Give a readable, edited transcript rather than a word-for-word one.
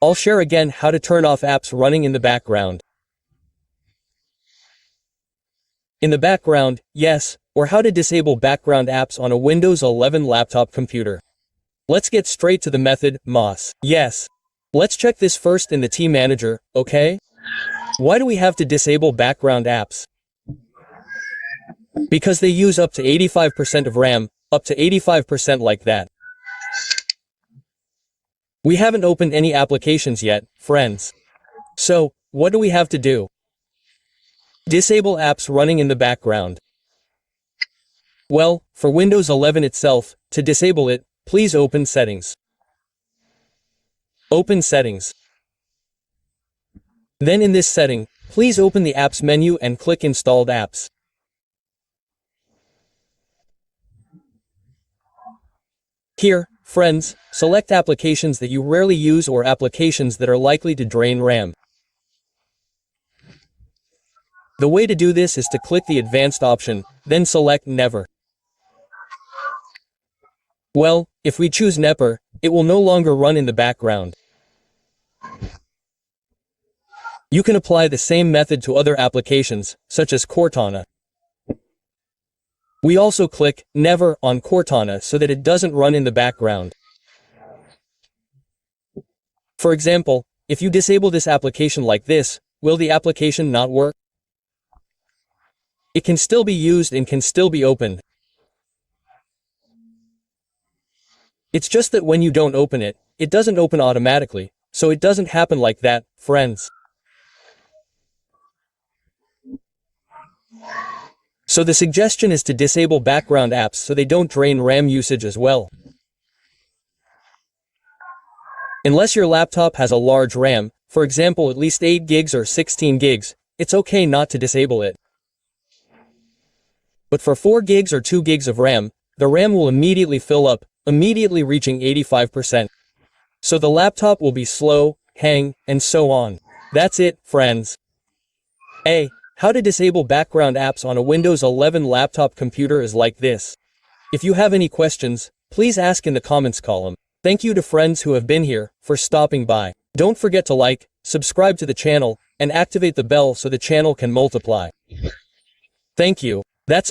I'll share again how to turn off apps running in the background. In the background, yes, or how to disable background apps on a Windows 11 laptop computer. Let's get straight to the method, MOS. Yes. Let's check this first in the T Manager, okay? Why do we have to disable background apps? Because they use up to 85% of RAM, up to 85% like that. We haven't opened any applications yet, friends. So, what do we have to do? Disable apps running in the background. Well, for Windows 11 itself, to disable it, please open Settings. Open Settings. Then in this setting, please open the Apps menu and click Installed Apps. Here, friends, select applications that you rarely use or applications that are likely to drain RAM. The way to do this is to click the Advanced option, then select Never. Well, if we choose Never, it will no longer run in the background. You can apply the same method to other applications, such as Cortana. We also click Never on Cortana so that it doesn't run in the background. For example, if you disable this application like this, will the application not work? It can still be used and can still be opened. It's just that when you don't open it, it doesn't open automatically, so it doesn't happen like that, friends. So the suggestion is to disable background apps so they don't drain RAM usage as well. Unless your laptop has a large RAM, for example at least 8 gigs or 16 gigs, it's okay not to disable it. But for 4 gigs or 2 gigs of RAM, the RAM will immediately fill up, immediately reaching 85%. So the laptop will be slow, hang, and so on. That's it, friends. How to disable background apps on a Windows 11 laptop computer is like this. If you have any questions, please ask in the comments column. Thank you to friends who have been here, for stopping by. Don't forget to like, subscribe to the channel, and activate the bell so the channel can multiply. Thank you. That's